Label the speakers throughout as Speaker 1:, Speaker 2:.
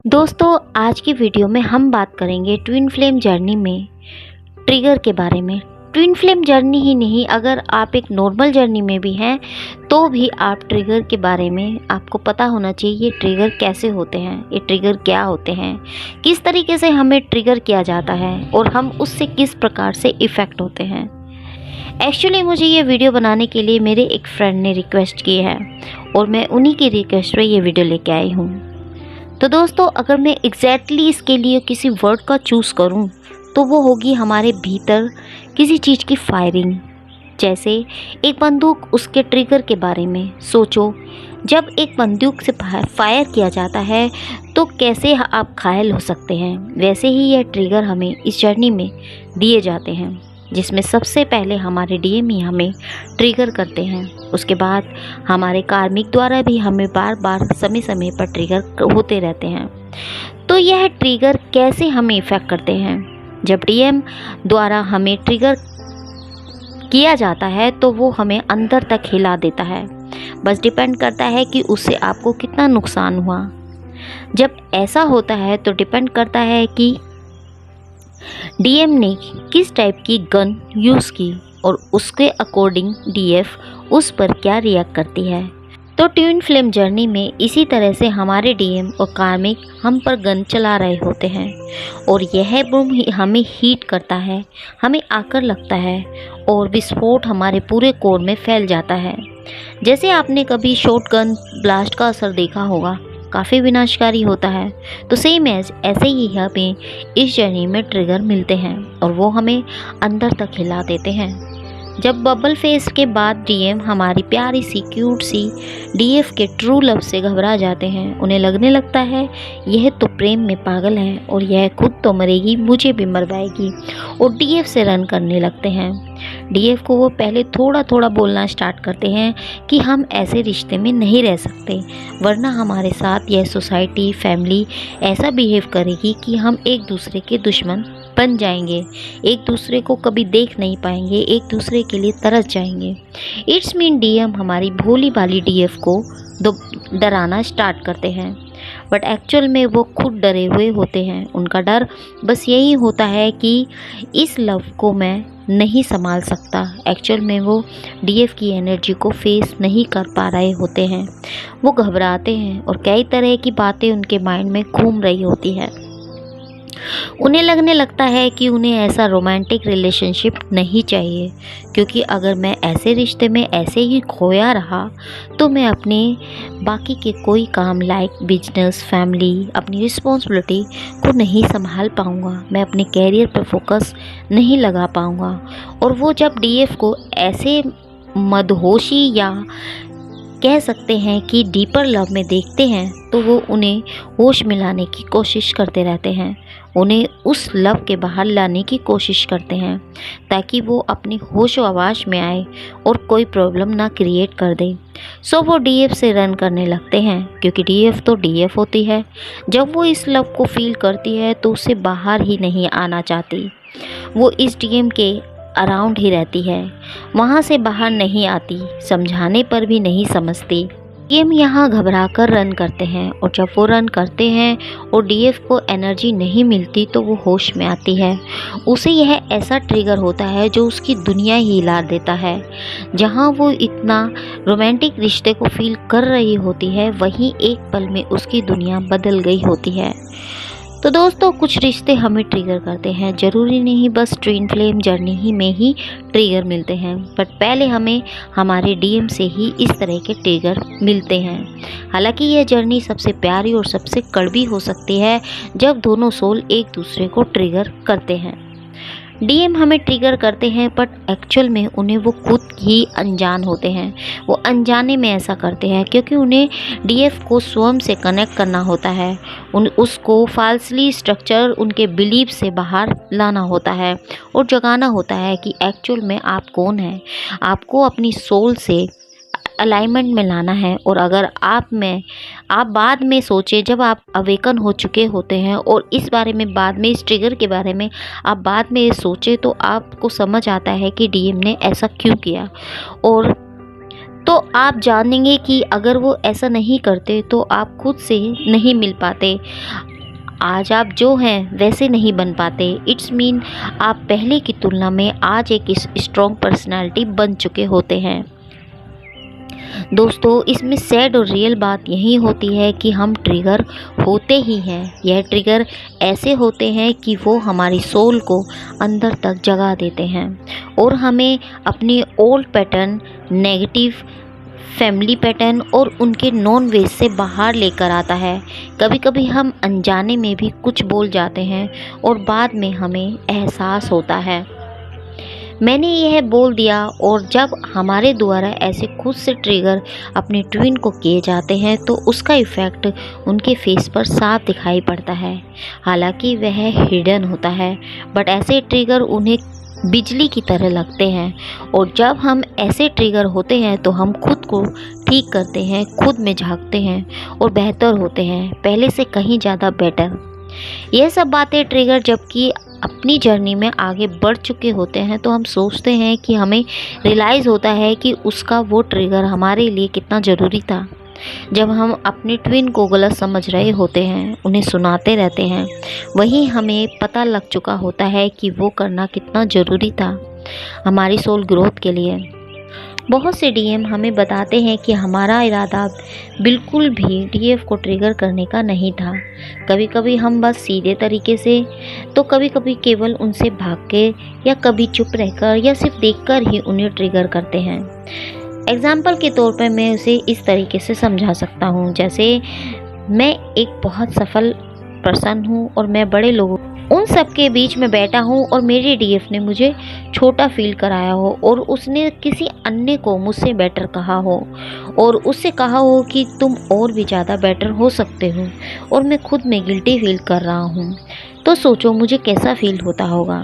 Speaker 1: दोस्तों, आज की वीडियो में हम बात करेंगे ट्विन फ्लेम जर्नी में ट्रिगर के बारे में। ट्विन फ्लेम जर्नी ही नहीं, अगर आप एक नॉर्मल जर्नी में भी हैं तो भी आप ट्रिगर के बारे में आपको पता होना चाहिए। ये ट्रिगर कैसे होते हैं, ये ट्रिगर क्या होते हैं, किस तरीके से हमें ट्रिगर किया जाता है और हम उससे किस प्रकार से इफ़ेक्ट होते हैं। एक्चुअली मुझे ये वीडियो बनाने के लिए मेरे एक फ्रेंड ने रिक्वेस्ट की है और मैं उन्हीं की रिक्वेस्ट पे ये वीडियो लेके आई हूँ। तो दोस्तों, अगर मैं एग्जैक्टली इसके लिए किसी वर्ड का चूज़ करूं तो वो होगी हमारे भीतर किसी चीज़ की फायरिंग। जैसे एक बंदूक, उसके ट्रिगर के बारे में सोचो। जब एक बंदूक से फायर किया जाता है तो कैसे आप घायल हो सकते हैं, वैसे ही यह ट्रिगर हमें इस जर्नी में दिए जाते हैं, जिसमें सबसे पहले हमारे डीएम ही हमें ट्रिगर करते हैं। उसके बाद हमारे कार्मिक द्वारा भी हमें बार बार समय समय पर ट्रिगर होते रहते हैं। तो यह ट्रिगर कैसे हमें इफ़ेक्ट करते हैं? जब डीएम द्वारा हमें ट्रिगर किया जाता है तो वो हमें अंदर तक हिला देता है। बस डिपेंड करता है कि उससे आपको कितना नुकसान हुआ। जब ऐसा होता है तो डिपेंड करता है कि डीएम ने किस टाइप की गन यूज़ की और उसके अकॉर्डिंग डीएफ उस पर क्या रिएक्ट करती है। तो ट्विन फ्लेम जर्नी में इसी तरह से हमारे डीएम और कार्मिक हम पर गन चला रहे होते हैं और यह बम हमें हीट करता है, हमें आकर लगता है और विस्फोट हमारे पूरे कोर में फैल जाता है। जैसे आपने कभी शॉटगन ब्लास्ट का असर देखा होगा, काफ़ी विनाशकारी होता है। तो सेम ऐसे ही हमें इस जर्नी में ट्रिगर मिलते हैं और वो हमें अंदर तक हिला देते हैं। जब बबल फेस के बाद डीएम हमारी प्यारी सी क्यूट सी डीएफ के ट्रू लव से घबरा जाते हैं। उन्हें लगने लगता है यह तो प्रेम में पागल है और यह खुद तो मरेगी, मुझे भी मरवाएगी, और डीएफ से रन करने लगते हैं। डीएफ को वो पहले थोड़ा थोड़ा बोलना स्टार्ट करते हैं कि हम ऐसे रिश्ते में नहीं रह सकते, वरना हमारे साथ यह सोसाइटी, फैमिली ऐसा बिहेव करेगी कि हम एक दूसरे के दुश्मन बन जाएंगे, एक दूसरे को कभी देख नहीं पाएंगे, एक दूसरे के लिए तरस जाएंगे। इट्स मीन डीएम हमारी भोली भाली डीएफ को डराना स्टार्ट करते हैं, बट एक्चुअल में वो खुद डरे हुए होते हैं। उनका डर बस यही होता है कि इस लव को मैं नहीं संभाल सकता। एक्चुअल में वो डीएफ की एनर्जी को फेस नहीं कर पा रहे होते हैं। वो घबराते हैं और कई तरह की बातें उनके माइंड में घूम रही होती है। उन्हें लगने लगता है कि उन्हें ऐसा रोमांटिक रिलेशनशिप नहीं चाहिए, क्योंकि अगर मैं ऐसे रिश्ते में ऐसे ही खोया रहा तो मैं अपने बाकी के कोई काम लाइक बिजनेस, फैमिली, अपनी रिस्पॉन्सिबिलिटी को नहीं संभाल पाऊँगा, मैं अपने कैरियर पर फोकस नहीं लगा पाऊँगा। और वो जब डीएफ को ऐसे मदहोशी या कह सकते हैं कि डीपर लव में देखते हैं तो वो उन्हें होश में लाने की कोशिश करते रहते हैं, उन्हें उस लव के बाहर लाने की कोशिश करते हैं ताकि वो अपनी होश आवाश में आए और कोई प्रॉब्लम ना क्रिएट कर दे। सो वो डीएफ से रन करने लगते हैं, क्योंकि डीएफ तो डीएफ होती है। जब वो इस लव को फील करती है तो उसे बाहर ही नहीं आना चाहती, वो इस डीएम के अराउंड ही रहती है, वहाँ से बाहर नहीं आती, समझाने पर भी नहीं समझती। डीएम यहाँ घबरा कर रन करते हैं और जब वो रन करते हैं और डीएफ को एनर्जी नहीं मिलती तो वो होश में आती है। उसे यह ऐसा ट्रिगर होता है जो उसकी दुनिया ही हिला देता है। जहाँ वो इतना रोमांटिक रिश्ते को फील कर रही होती है, वहीं एक पल में उसकी दुनिया बदल गई होती है। तो दोस्तों, कुछ रिश्ते हमें ट्रिगर करते हैं, ज़रूरी नहीं बस ट्विन फ्लेम जर्नी ही में ही ट्रिगर मिलते हैं, बट पहले हमें हमारे डीएम से ही इस तरह के ट्रिगर मिलते हैं। हालांकि यह जर्नी सबसे प्यारी और सबसे कड़वी हो सकती है जब दोनों सोल एक दूसरे को ट्रिगर करते हैं। डीएम हमें ट्रिगर करते हैं बट एक्चुअल में उन्हें वो खुद ही अनजान होते हैं। वो अनजाने में ऐसा करते हैं क्योंकि उन्हें डीएफ को स्वयं से कनेक्ट करना होता है, उसको फाल्सली स्ट्रक्चर उनके बिलीफ से बाहर लाना होता है और जगाना होता है कि एक्चुअल में आप कौन हैं। आपको अपनी सोल से अलाइनमेंट में लाना है। और अगर आप बाद में सोचें, जब आप अवेकन हो चुके होते हैं और इस बारे में बाद में, इस ट्रिगर के बारे में आप बाद में सोचें, तो आपको समझ आता है कि डीएम ने ऐसा क्यों किया। और तो आप जानेंगे कि अगर वो ऐसा नहीं करते तो आप खुद से नहीं मिल पाते, आज आप जो हैं वैसे नहीं बन पाते। इट्स मीन आप पहले की तुलना में आज एक स्ट्रॉन्ग पर्सनालिटी बन चुके होते हैं। दोस्तों, इसमें सैड और रियल बात यही होती है कि हम ट्रिगर होते ही हैं। यह ट्रिगर ऐसे होते हैं कि वो हमारी सोल को अंदर तक जगा देते हैं और हमें अपनी old pattern, negative family pattern और उनके नॉन वेज से बाहर लेकर आता है। कभी कभी हम अनजाने में भी कुछ बोल जाते हैं और बाद में हमें एहसास होता है मैंने यह बोल दिया। और जब हमारे द्वारा ऐसे खुद से ट्रिगर अपने ट्विन को किए जाते हैं तो उसका इफ़ेक्ट उनके फेस पर साफ दिखाई पड़ता है। हालांकि वह हिडन होता है, बट ऐसे ट्रिगर उन्हें बिजली की तरह लगते हैं। और जब हम ऐसे ट्रिगर होते हैं तो हम खुद को ठीक करते हैं, खुद में झांकते हैं और बेहतर होते हैं, पहले से कहीं ज़्यादा बेटर। यह सब बातें ट्रिगर जबकि अपनी जर्नी में आगे बढ़ चुके होते हैं तो हम सोचते हैं कि हमें रियलाइज़ होता है कि उसका वो ट्रिगर हमारे लिए कितना ज़रूरी था। जब हम अपने ट्विन को गलत समझ रहे होते हैं, उन्हें सुनाते रहते हैं, वहीं हमें पता लग चुका होता है कि वो करना कितना ज़रूरी था हमारी सोल ग्रोथ के लिए। बहुत से डीएम हमें बताते हैं कि हमारा इरादा बिल्कुल भी डीएफ को ट्रिगर करने का नहीं था। कभी कभी हम बस सीधे तरीके से, तो कभी कभी केवल उनसे भाग के, या कभी चुप रहकर, या सिर्फ देखकर ही उन्हें ट्रिगर करते हैं। एग्जाम्पल के तौर पर मैं उसे इस तरीके से समझा सकता हूँ, जैसे मैं एक बहुत सफल पर्सन हूँ और मैं बड़े लोगों उन सब के बीच में बैठा हूँ और मेरे डीएफ ने मुझे छोटा फील कराया हो और उसने किसी अन्य को मुझसे बेटर कहा हो और उससे कहा हो कि तुम और भी ज़्यादा बेटर हो सकते हो, और मैं खुद में गिल्टी फील कर रहा हूँ। तो सोचो मुझे कैसा फील होता होगा।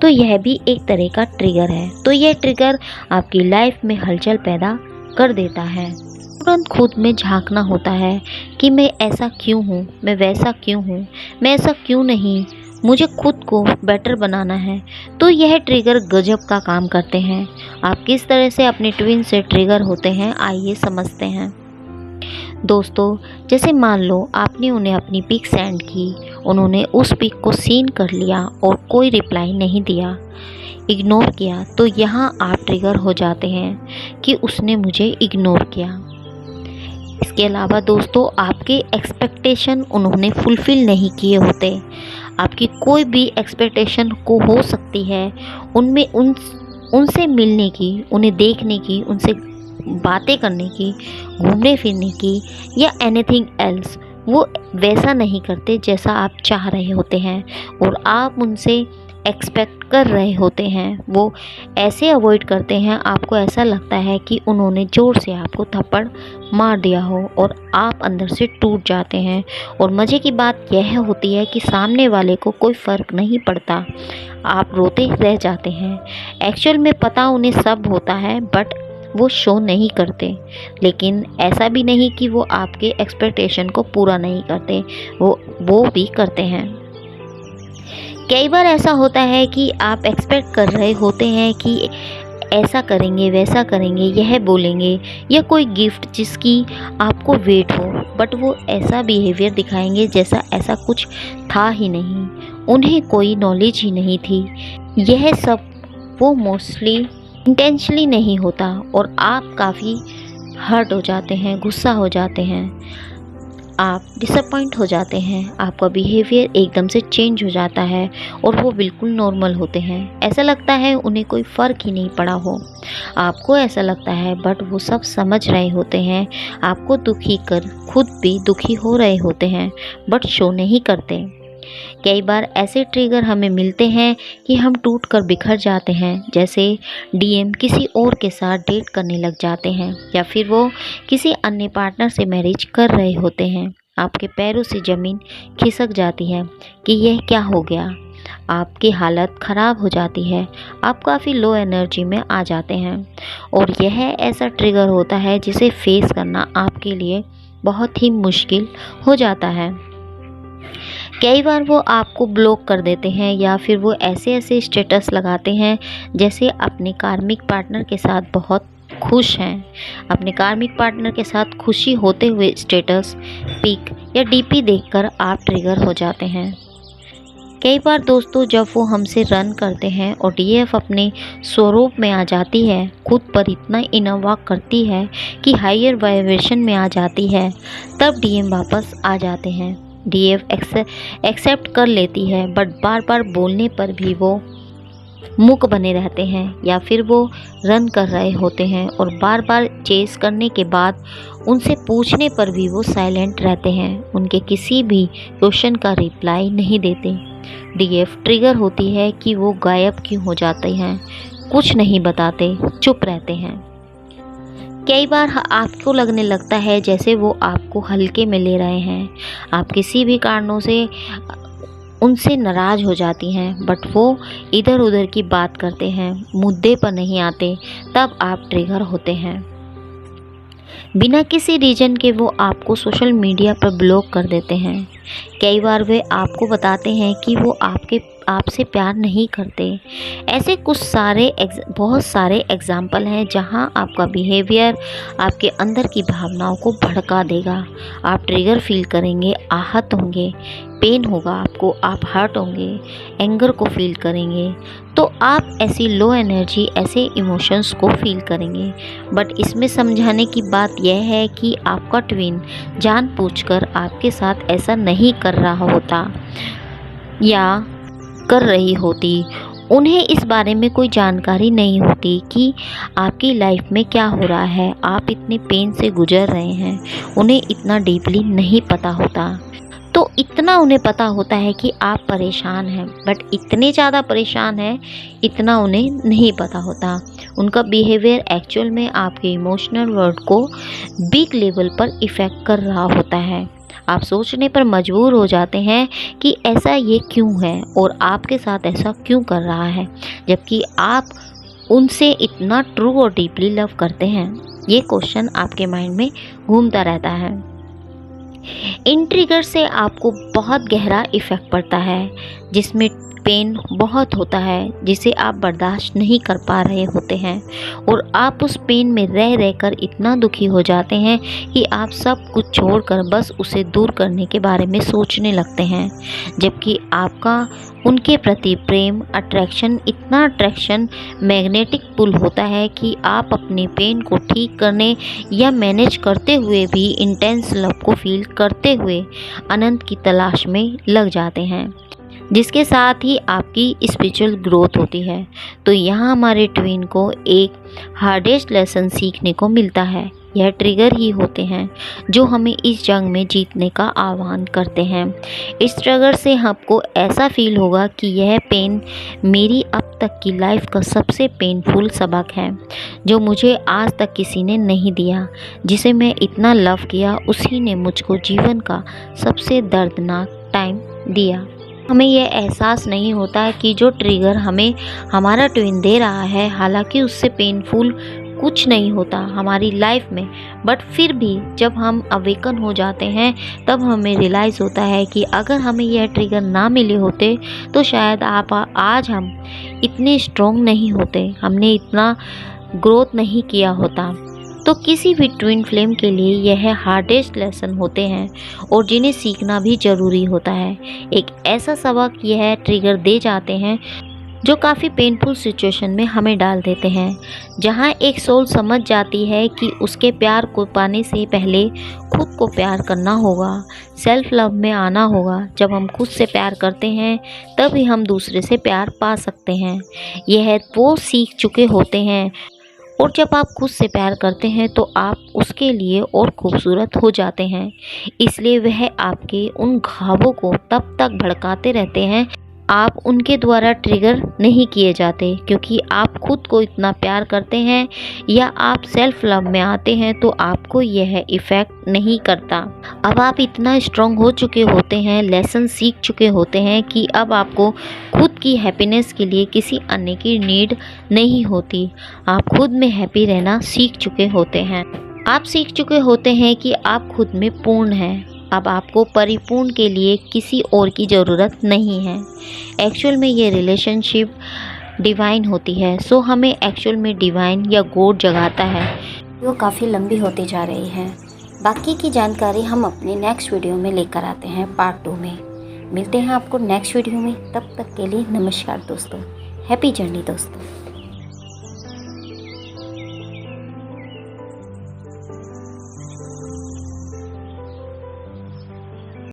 Speaker 1: तो यह भी एक तरह का ट्रिगर है। तो यह ट्रिगर आपकी लाइफ में हलचल पैदा कर देता है। तुरंत खुद में झांकना होता है कि मैं ऐसा क्यों हूँ, मैं वैसा क्यों हूँ, मैं ऐसा क्यों नहीं, मुझे खुद को बेटर बनाना है। तो यह ट्रिगर गजब का काम करते हैं। आप किस तरह से अपने ट्विन से ट्रिगर होते हैं, आइए समझते हैं। दोस्तों, जैसे मान लो आपने उन्हें अपनी पिक सेंड की, उन्होंने उस पिक को सीन कर लिया और कोई रिप्लाई नहीं दिया, इग्नोर किया, तो यहाँ आप ट्रिगर हो जाते हैं कि उसने मुझे इग्नोर किया। इसके अलावा दोस्तों, आपके एक्सपेक्टेशन उन्होंने फुलफ़िल नहीं किए होते। आपकी कोई भी एक्सपेक्टेशन को हो सकती है उनमें उनसे मिलने की, उन्हें देखने की, उनसे बातें करने की, घूमने फिरने की, या एनीथिंग एल्स। वो वैसा नहीं करते जैसा आप चाह रहे होते हैं और आप उनसे एक्सपेक्ट कर रहे होते हैं। वो ऐसे अवॉइड करते हैं, आपको ऐसा लगता है कि उन्होंने ज़ोर से आपको थप्पड़ मार दिया हो और आप अंदर से टूट जाते हैं। और मज़े की बात यह होती है कि सामने वाले को कोई फ़र्क नहीं पड़ता, आप रोते रह जाते हैं। एक्चुअल में पता उन्हें सब होता है, बट वो शो नहीं करते। लेकिन ऐसा भी नहीं कि वो आपके एक्सपेक्टेशन को पूरा नहीं करते, वो भी करते हैं। कई बार ऐसा होता है कि आप एक्सपेक्ट कर रहे होते हैं कि ऐसा करेंगे, वैसा करेंगे, यह बोलेंगे, या कोई गिफ्ट जिसकी आपको वेट हो, बट वो ऐसा बिहेवियर दिखाएंगे जैसा ऐसा कुछ था ही नहीं, उन्हें कोई नॉलेज ही नहीं थी। यह सब वो मोस्टली इंटेंशनली नहीं होता और आप काफ़ी हर्ट हो जाते हैं, गुस्सा हो जाते हैं, आप डिसअपॉइंट हो जाते हैं, आपका बिहेवियर एकदम से चेंज हो जाता है और वो बिल्कुल नॉर्मल होते हैं। ऐसा लगता है उन्हें कोई फ़र्क ही नहीं पड़ा हो। आपको ऐसा लगता है, बट वो सब समझ रहे होते हैं। आपको दुखी कर खुद भी दुखी हो रहे होते हैं, बट शो नहीं करते। कई बार ऐसे ट्रिगर हमें मिलते हैं कि हम टूट कर बिखर जाते हैं, जैसे डीएम किसी और के साथ डेट करने लग जाते हैं या फिर वो किसी अन्य पार्टनर से मैरिज कर रहे होते हैं। आपके पैरों से ज़मीन खिसक जाती है कि यह क्या हो गया। आपकी हालत ख़राब हो जाती है, आप काफ़ी लो एनर्जी में आ जाते हैं और यह ऐसा ट्रिगर होता है जिसे फेस करना आपके लिए बहुत ही मुश्किल हो जाता है। कई बार वो आपको ब्लॉक कर देते हैं या फिर वो ऐसे स्टेटस लगाते हैं जैसे अपने कार्मिक पार्टनर के साथ बहुत खुश हैं। अपने कार्मिक पार्टनर के साथ खुशी होते हुए स्टेटस, पिक या डीपी देखकर आप ट्रिगर हो जाते हैं। कई बार दोस्तों जब वो हमसे रन करते हैं और डीएफ अपने स्वरूप में आ जाती है, खुद पर इतना इनोवा करती है कि हायर वाइब्रेशन में आ जाती है, तब डीएम वापस आ जाते हैं। डीएफ एक्सेप्ट कर लेती है, बट बार बार बोलने पर भी वो मूक बने रहते हैं या फिर वो रन कर रहे होते हैं और बार बार चेस करने के बाद उनसे पूछने पर भी वो साइलेंट रहते हैं। उनके किसी भी क्वेश्चन का रिप्लाई नहीं देते। डीएफ ट्रिगर होती है कि वो गायब क्यों हो जाते हैं, कुछ नहीं बताते, चुप रहते हैं। कई बार आपको लगने लगता है जैसे वो आपको हल्के में ले रहे हैं। आप किसी भी कारणों से उनसे नाराज़ हो जाती हैं, बट वो इधर उधर की बात करते हैं, मुद्दे पर नहीं आते, तब आप ट्रिगर होते हैं। बिना किसी रीज़न के वो आपको सोशल मीडिया पर ब्लॉक कर देते हैं। कई बार वे आपको बताते हैं कि वो आपसे प्यार नहीं करते। ऐसे बहुत सारे एग्जाम्पल हैं जहां आपका बिहेवियर आपके अंदर की भावनाओं को भड़का देगा। आप ट्रिगर फील करेंगे, आहत होंगे, पेन होगा आपको, आप हर्ट होंगे, एंगर को फील करेंगे। तो आप ऐसी लो एनर्जी, ऐसे इमोशंस को फील करेंगे। बट इसमें समझाने की बात यह है कि आपका ट्विन जानबूझकर आपके साथ ऐसा नहीं कर रहा होता या कर रही होती। उन्हें इस बारे में कोई जानकारी नहीं होती कि आपकी लाइफ में क्या हो रहा है, आप इतने पेन से गुजर रहे हैं। उन्हें इतना डीपली नहीं पता होता। तो इतना उन्हें पता होता है कि आप परेशान हैं, बट इतने ज़्यादा परेशान हैं इतना उन्हें नहीं पता होता। उनका बिहेवियर एक्चुअल में आपके इमोशनल वर्ल्ड को बिग लेवल पर इफ़ेक्ट कर रहा होता है। आप सोचने पर मजबूर हो जाते हैं कि ऐसा ये क्यों है और आपके साथ ऐसा क्यों कर रहा है, जबकि आप उनसे इतना ट्रू और डीपली लव करते हैं। ये क्वेश्चन आपके माइंड में घूमता रहता है। इन ट्रिगर से आपको बहुत गहरा इफ़ेक्ट पड़ता है, जिसमें पेन बहुत होता है, जिसे आप बर्दाश्त नहीं कर पा रहे होते हैं और आप उस पेन में रह रहकर इतना दुखी हो जाते हैं कि आप सब कुछ छोड़कर बस उसे दूर करने के बारे में सोचने लगते हैं। जबकि आपका उनके प्रति प्रेम, इतना अट्रैक्शन, मैग्नेटिक पुल होता है कि आप अपने पेन को ठीक करने या मैनेज करते हुए भी इंटेंस लव को फील करते हुए अनंत की तलाश में लग जाते हैं, जिसके साथ ही आपकी स्पिरिचुअल ग्रोथ होती है। तो यहाँ हमारे ट्विन को एक हार्डेस्ट लेसन सीखने को मिलता है। यह ट्रिगर ही होते हैं जो हमें इस जंग में जीतने का आह्वान करते हैं। इस ट्रिगर से आपको ऐसा फील होगा कि यह पेन मेरी अब तक की लाइफ का सबसे पेनफुल सबक है, जो मुझे आज तक किसी ने नहीं दिया। जिसे मैं इतना लव किया, उसी ने मुझको जीवन का सबसे दर्दनाक टाइम दिया। हमें यह एहसास नहीं होता कि जो ट्रिगर हमें हमारा ट्विन दे रहा है, हालांकि उससे पेनफुल कुछ नहीं होता हमारी लाइफ में, बट फिर भी जब हम अवेकन हो जाते हैं तब हमें रियलाइज़ होता है कि अगर हमें यह ट्रिगर ना मिले होते तो शायद आज हम इतने स्ट्रॉन्ग नहीं होते, हमने इतना ग्रोथ नहीं किया होता। तो किसी भी ट्विन फ्लेम के लिए यह हार्डेस्ट लेसन होते हैं और जिन्हें सीखना भी ज़रूरी होता है। एक ऐसा सबक यह ट्रिगर दे जाते हैं जो काफ़ी पेनफुल सिचुएशन में हमें डाल देते हैं, जहां एक सोल समझ जाती है कि उसके प्यार को पाने से पहले खुद को प्यार करना होगा, सेल्फ लव में आना होगा। जब हम खुद से प्यार करते हैं तभी हम दूसरे से प्यार पा सकते हैं। यह वो सीख चुके होते हैं और जब आप खुद से प्यार करते हैं तो आप उसके लिए और खूबसूरत हो जाते हैं। इसलिए वह आपके उन घावों को तब तक भड़काते रहते हैं, आप उनके द्वारा ट्रिगर नहीं किए जाते, क्योंकि आप खुद को इतना प्यार करते हैं या आप सेल्फ लव में आते हैं तो आपको यह इफ़ेक्ट नहीं करता। अब आप इतना स्ट्रॉन्ग हो चुके होते हैं, लेसन सीख चुके होते हैं कि अब आपको खुद की हैप्पीनेस के लिए किसी अन्य की नीड नहीं होती। आप खुद में हैप्पी रहना सीख चुके होते हैं। आप सीख चुके होते हैं कि आप खुद में पूर्ण हैं। अब आपको परिपूर्ण के लिए किसी और की ज़रूरत नहीं है। एक्चुअल में ये रिलेशनशिप डिवाइन होती है। सो हमें एक्चुअल में डिवाइन या गॉड जगाता है। वो काफ़ी लंबी होती जा रही है। बाकी की जानकारी हम अपने नेक्स्ट वीडियो में लेकर आते हैं पार्ट 2 में। मिलते हैं आपको नेक्स्ट वीडियो में। तब तक के लिए नमस्कार दोस्तों। हैप्पी जर्नी दोस्तों।